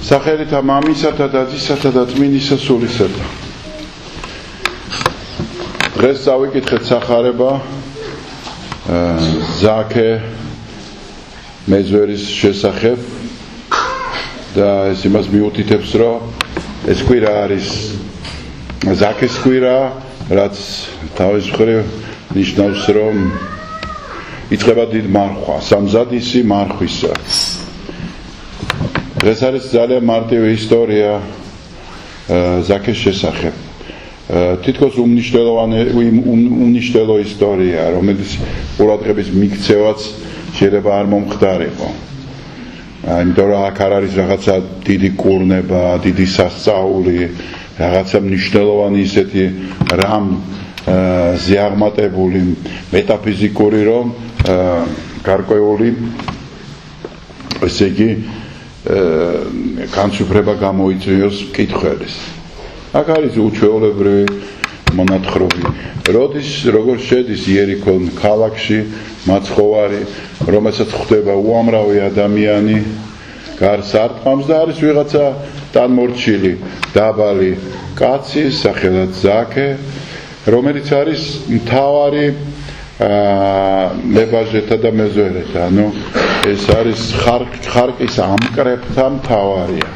სახელით მამისათა და ძისათა და წმინდისა სულისათა. დღეს წავიკითხეთ სახარება ზაქე მეძვერის შესახებ და ეს იმას მიუთითებს, რომ ეს კვირა არის ზაქეს კვირა, რაც თავის მხრივ ნიშნავს, რომ იწყება დიდ მარხვა, სამზადისი მარხვისა. დღეს არის ძალიან მარტივი ისტორია ზაქეს შესახებ. თითქოს უმნიშვნელო ისტორია, რომელიც ყურადღების მიქცევაც შეიძლება არ მომხდარიყო. იმიტომ რომ აქ არ არის რაღაცა დიდი კურნება, დიდი სასწაული, რაღაცა მნიშვნელოვანი ისეთი რამ ზიაღმატებული, მეტაფიზიკური, რომ გარკვეული, ესე იგი, განსვიფრება გამოიწვიოს მკითხველის. აქ არის უჩვეულებრივი მონათხრობი. როგორ შედის იერიქონ ქალაქში მაცხოვარი, რომელსაც ხვდება უამრავი ადამიანი გარს არტყამს და არის ვიღაცა ტანმორჩილი, დაბალი კაცი, სახელად ზაქე, რომელიც არის მთავარი მებაჟეთა და მეზვერეთა, ეს არის ხარკის ამკრებთა მთავარია.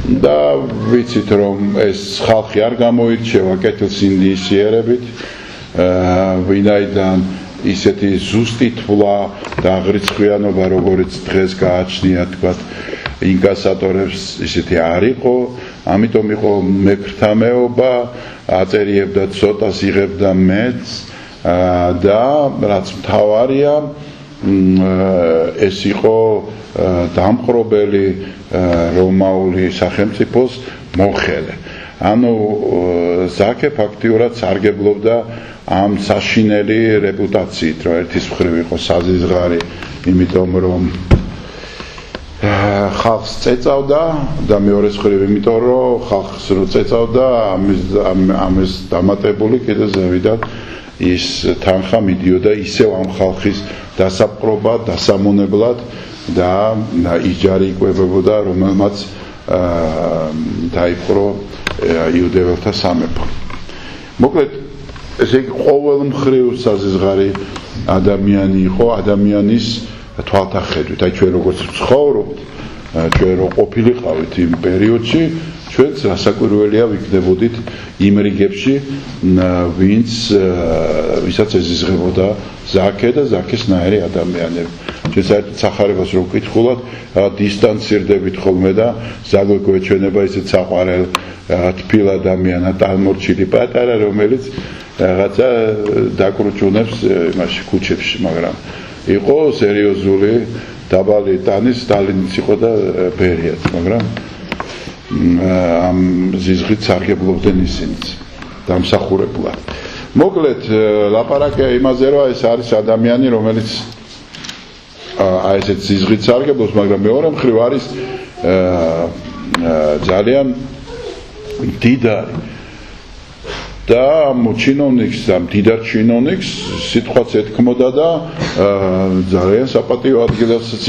და ვიცით, რომ ეს ხალხი არ გამოირჩევა კეთილსინდისიერებით, ვინაიდან ისეთი ზუსტი თვლა და აღრიცხვიანობა, როგორც დღეს გააჩნია, თქვათ, ინკასატორებს ისეთი არ იყო, ამიტომ იყო მექრთამეობა, აწერიებდა ცოტას, იღებდა მეც და რაც მთავარია, ეს იყო დამპყრობელი რომაული სახელმწიფოს მოხელე. ანუ ზაქე ფაქტიურად სარგებლობდა ამ საშინელი რეპუტაციით, რომ ერთის მხრივ იყო საზიზღარი, იმიტომ რომ ხალხს წეწავდა და მეორეს მხრივ იმიტომ რომ ხალხს რო წეწავდა, ამის დამატებული კიდე ზევიდან ის თანხა მიდიოდა ისევ ამ ხალხის დასაპყრობად, დასამონებლად და ის ჯარი იკვებებოდა, რომელმაც დაიპყრო იუდეველთა სამეფო. მოკლედ, ესე იგი, ყოველ მხრივ საზიზღარი ადამიანი იყო, ადამიანის თვალთახედვით. აი, ჩვენ როგორც ვცხოვრობთ, ჩვენ რო ყოფილიყავით იმ პერიოდში, ჩვენც რასაკვირველია ვიქნებოდით იმ რიგებში, ვისაც ეზიზღებოდა ზაქე და ზაქესნაირი ადამიანები. ჩვენ საერთოდ სახარებას რო ვკითხულობთ, დისტანცირდებით ხოლმე და ზაგვეგვეჩვენება ისეთ საყვარელ თბილ ადამიანად ტანმორჩილი პატარა, რომელიც რაღაცა დაკრუჭუნებს იმაში ქუჩებში, მაგრამ იყო სერიოზული დაბალი ტანის სტალინიც იყო და ბერიაც, მაგრამ ამ ზიზღით სარგებლობდნენ ისინიც დამსახურებლად. მოკლედ, ლაპარაკია იმაზე, რომ ეს არის ადამიანი, რომელიც აი ესეთ ზიზღით სარგებლობს, მაგრამ მეორე მხრივ არის ძალიან მდიდარი და ჩინოვნიკს, მდიდარ ჩინოვნიკს სიტყვაც ეთქმოდა და ძალიან საპატიო ადგილასაც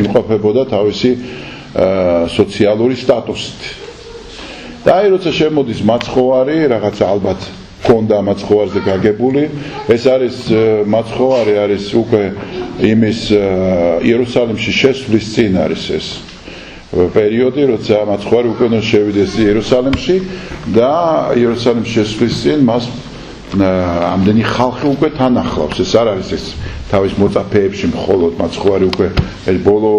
იმყოფებოდა თავისი სოციალური სტატუსით. და აი როცა შემოდის მაცხოვარი, რაღაცა ალბათ ქონდა მაცხოვარზე გაგებული, ეს არის მაცხოვარი არის უკვე იმის იერუსალიმში შესვლის წინ არის ეს პერიოდი, როცა მაცხოვარი უკვე შევიდეს იერუსალიმში და იერუსალიმში შესვლის წინ მას ამდენი ხალხი უკვე თან ახლავს. ეს არ არის ეს თავის მოწაფეებში მხოლოდ მაცხოვარი უკვე ეს ბოლო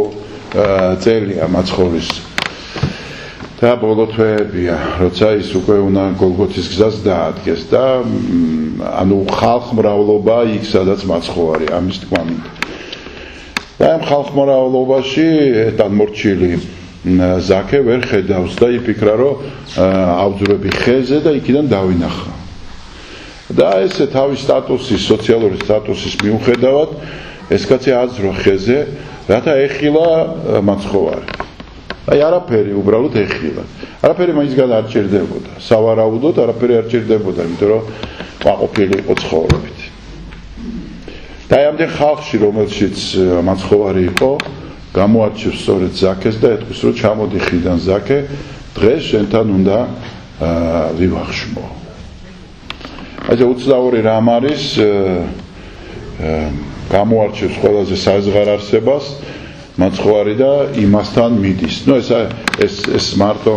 წელია მაცხოვრის და ბოლო თვეებია, როცა ის უკვე უნდა გოლგოთის გზას დაადგეს და ანუ ხალხმრავლობა იქ სადაც მაცხოვარი, ამის თქმა მინდა. და ამ ხალხმრავლობაში ტანმორჩილი ზაქე ვერ ხედავს და იფიქრა, რომ ავძვრები ხეზე და იქიდან დავინახა. და ესე თავის სტატუსის, სოციალური სტატუსის მიუხედავად, ეს კაცი აძრო ხეზე, რათა ეხილა მაცხოვარი. აი არაფერი უბრალოდ ეხილა. არაფერი მაინცგან არ ჭირდებოდა. სავარაუდოდ არაფერი არ ჭირდებოდა, იმიტომ რომ ყვაყოფილი იყო ცხოვრებით. და ამდენ ხალხში, რომელშიც მაცხოვარი იყო, გამოარჩევს სწორედ ზაქეს და ეთქვის რომ ჩამოდი ხიდან ზაქე დღეს შენთან უნდა ვივახშმო. ასე უცნაური რამ არის გამოარჩევს ყველაზე საზღარ არსებას მაცხოვარი და იმასთან მიდის. ნუ ეს მარტო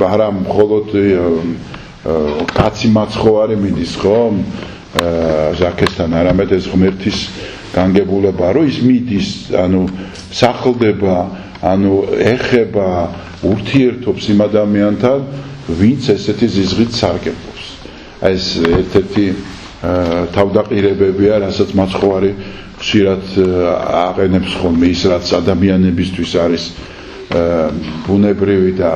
არა მხოლოდ კაცი მაცხოვარი მიდის ხო ზაქესთან, არამედ ეს ღმერთის განგებულება რომ ის მიდის, ანუ სახლდება, ანუ ეხება, ურთიერთობს იმ ადამიანთან, ვინც ესეთი ზიზღით სარგებლობს. აი ეს ერთ-ერთი თავდაყირებებია, რასაც მაცხოვარი ხშირად აყენებს ხოლმე ის, რაც ადამიანებისთვის არის ბუნებრივი და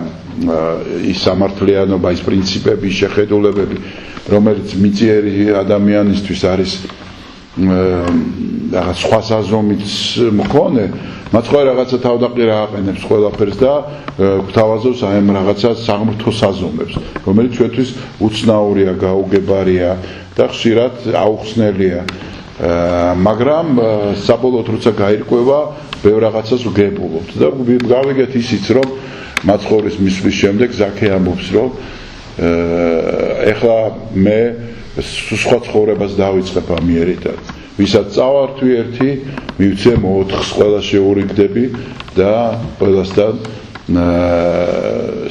ის სამართლიანობა, ის პრინციპები, შეხედულებები, რომელიც მიწიერი ადამიანისთვის არის რაღაც სხვა საზომით მქონე, მაცხოვარი რაღაცა თავდაყირა აყენებს ყველაფერს და გვთავაზობს აი ამ რაღაცა საღმრთო საზომებს, რომელიც ჩვენთვის უცნაურია, გაუგებარია და ხშირად აუხსნელია. მაგრამ საბოლოოდ როცა გაირკვევა, ბევრ რაღაცას ვგებულობთ და გავიგეთ ისიც, რომ მაცხოვრის მისვლის შემდეგ ზაქე ამბობს, რომ ეხლა მე სხვა ცხოვრებას დავიწყებ ამ იერიდან. ვისაც წავართვი ერთი, მივცე 4-ს ყველა შეურიგდები და ყველასთან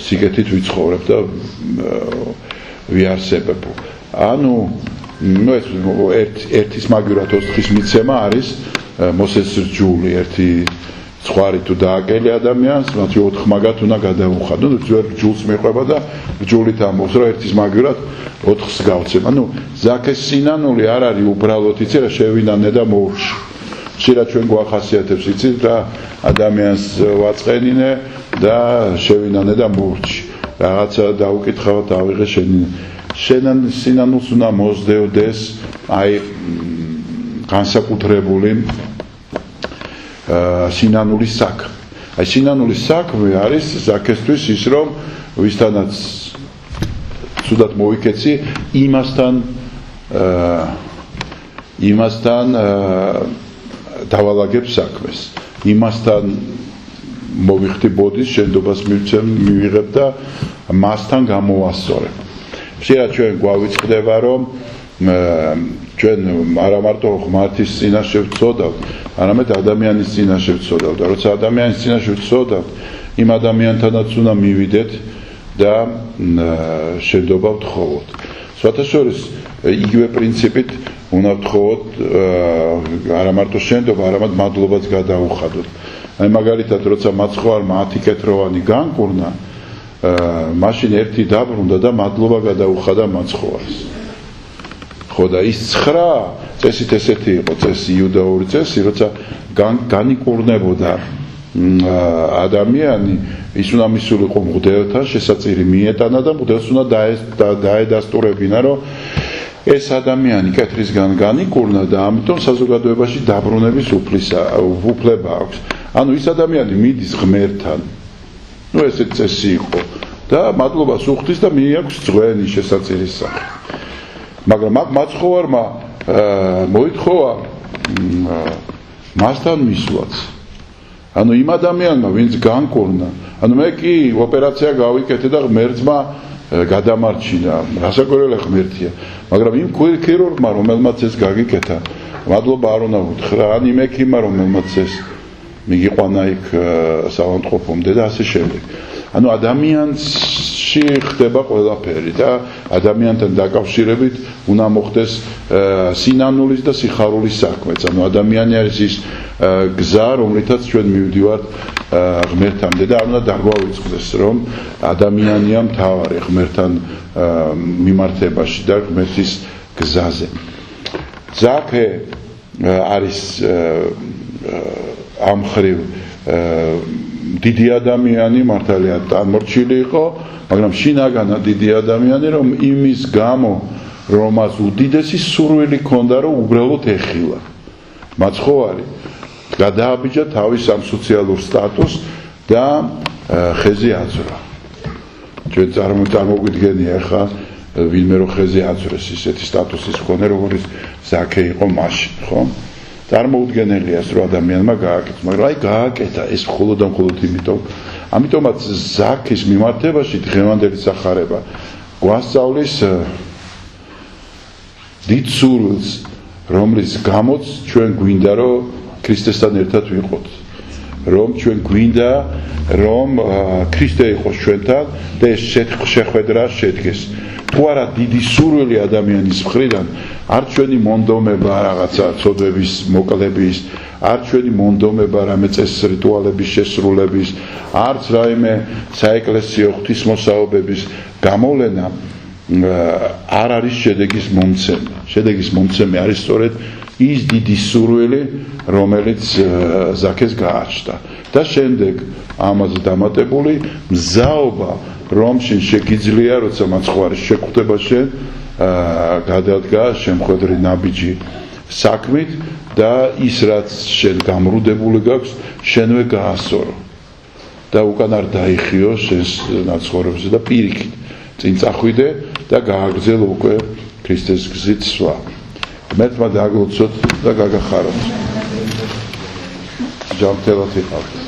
სიკეთით ვიცხოვრებ და ვიარსებებ. ანუ ერთის მაგივრად 4-ის მიცემა არის მოსეს რჯული, ერთი ცხარი თუ დააკელი ადამიანს, მათი 4 მაგათ უნდა გადაუხადო, ძველ რჯულს მიყვება და რჯულით ამბობს, რომ ერთის მაგივრად 4-ს გავცემ. ანუ ზაქეს სინანული არ არის უბრალოდ იცი რა შევინანე და მოვრში. ხშირად ჩვენ გვახასიათებს იცით რა ადამიანს ვაწყენინე და შევინანე და მოვრში. რაღაცა დაუკითხავად ავიღე შენ სინანულს უნდა მოსდევდეს აი განსაკუთრებული სინანულის საქმე. აი სინანულის საქმე არის ზაქესთვის ის, რომ ვისთანაც ცუდად მოიქეცი, იმასთან დავალაგებ საქმეს. იმასთან მოვიხდი ბოდის, შენდობას მივიღებ და მასთან გამოვასწორებ. ხშირად ჩვენ გვავიწყდება, რომ ჩვენ არა მარტო ღმერთის წინაშე ვწოდავთ, არამედ ადამიანის წინაშე ვწოდავთ და როცა ადამიანის წინაშე ვწოდავთ, იმ ადამიანთანაც უნდა მივიდეთ და შენდობა ვთხოვოთ. სხვათა შორის იგივე პრინციპით უნდა ვთხოვოთ არა მარტო შენდობა, არამედ მადლობაც გადაუხადოთ. აი მაგალითად, როცა მაცხოვარმა 10 კეთროვანი განკურნა, მაშინ ერთი დაბრუნდა და მადლობა გადაუხადა მაცხოვარს. ხო და ის 9 წესით ესეთი იყო წესი, იუდაური წესი, როცა განიკურნებოდა ადამიანი, ის უნდა მისულიყო მღვდელთან, შესაწირი მიეტანა და მღვდელს უნდა დაედასტურებინა, რომ ეს ადამიანი კეთრისგან განიკურნა და ამიტომ საზოგადოებაში დაბრუნების უფლება აქვს. ანუ ის ადამიანი მიდის ღმერთთან. ნუ ესეთ წესი იყო და მადლობას უხდის და მიაქვს ძღვენი შესაწირის სახით. მაგრამ მაცხოვარმა მოითხოვა მასთან მისვლაც. ანუ იმ ადამიანმა, ვინც განკურნა, ანუ მე კი ოპერაცია გავიკეთე და ღმერთმა გადამარჩინა, რასაკვირველი ღმერთია. მაგრამ იმ ქირურგმა, რომელმაც ეს გაგიკეთა, მადლობა არ უნდა უთხრა, ან იმ ექიმმა, რომელმაც ეს მიგიყვანა იქ საავადმყოფომდე და ასე შემდეგ. ანუ ადამიანში ხდება ყველაფერი და ადამიანთან დაკავშირებით უნდა მოხდეს სინანულის და სიხარულის საქმეც. ანუ ადამიანი არის ის გზა, რომლითაც ჩვენ მივდივართ ღმერთამდე და არ უნდა დაგვავიწყდეს, რომ ადამიანია მთავარი ღმერთთან მიმართებაში და ღმერთის გზაზე. ზაქე არის ამ ხრივ დიდი ადამიანი, მართალია დამორჩილი იყო, მაგრამ შინაგანა დიდი ადამიანი, რომ იმის გამო, რომ მას უდიდესი სურვილი ჰქონდა, რომ უბრალოდ ეხილა. მაცხოვარი გადააბიჯა თავის ამ სოციალურ სტატუსს და ხეზე აძვრა. ჩვენ წარმოგვიდგენია ხა ვინმე რო ხეზე აძვრეს, ისეთი სტატუსის მქონე, როგორც ზაქე იყო მაშინ, ხო? წარმოუდგენელია რომ ადამიანმა გააკეთა, მაგრამ აი გააკეთა ეს მხოლოდ და მხოლოდ ამიტომაც ზაქის მიმართებაში დღევანდელი სახარება გვასწავლის დიდ სურვილს, რომლის გამოც ჩვენ გვინდა რომ ქრისტესთან ერთად ვიყოთ, რომ ჩვენ გვინდა რომ ქრისტე იყოს ჩვენთან და ეს შეხვედრა შედგეს. თუ არა დიდი სურვილი ადამიანის მხრიდან, არ ჩვენი მონდომება რაღაცა ცოდვების მოკლების, არ ჩვენი მონდომება რამე წეს რიტუალების შესრულების, არც რაიმე საეკლესიო ღვთისმოსაობების გამოვლენა არ არის შედეგის მომცემი. შედეგის მომცემი არის სწორედ ის დიდი სურვილი, რომელიც ზაქეს გააჩნდა. და შემდეგ ამაზე დამატებული მზაობა, რომ შენ შეგიძლია, როცა მაცხვარი შეგხვდება შენ, გადადგა შემხედრი ნაბიჯი საქმით და ის რაც შენ გამრუდებული გაქვს, შენვე გაასწორო. და უკან არ დაიხიო შენს ნაცხოვრებაზე და პირიქით წინ წახვიდე და გააგრძელო უკვე ქრისტეს გზით სვლა. მერთმა დაგლოცოთ და გაგახაროთ. ჯანმრთელად იყავთ.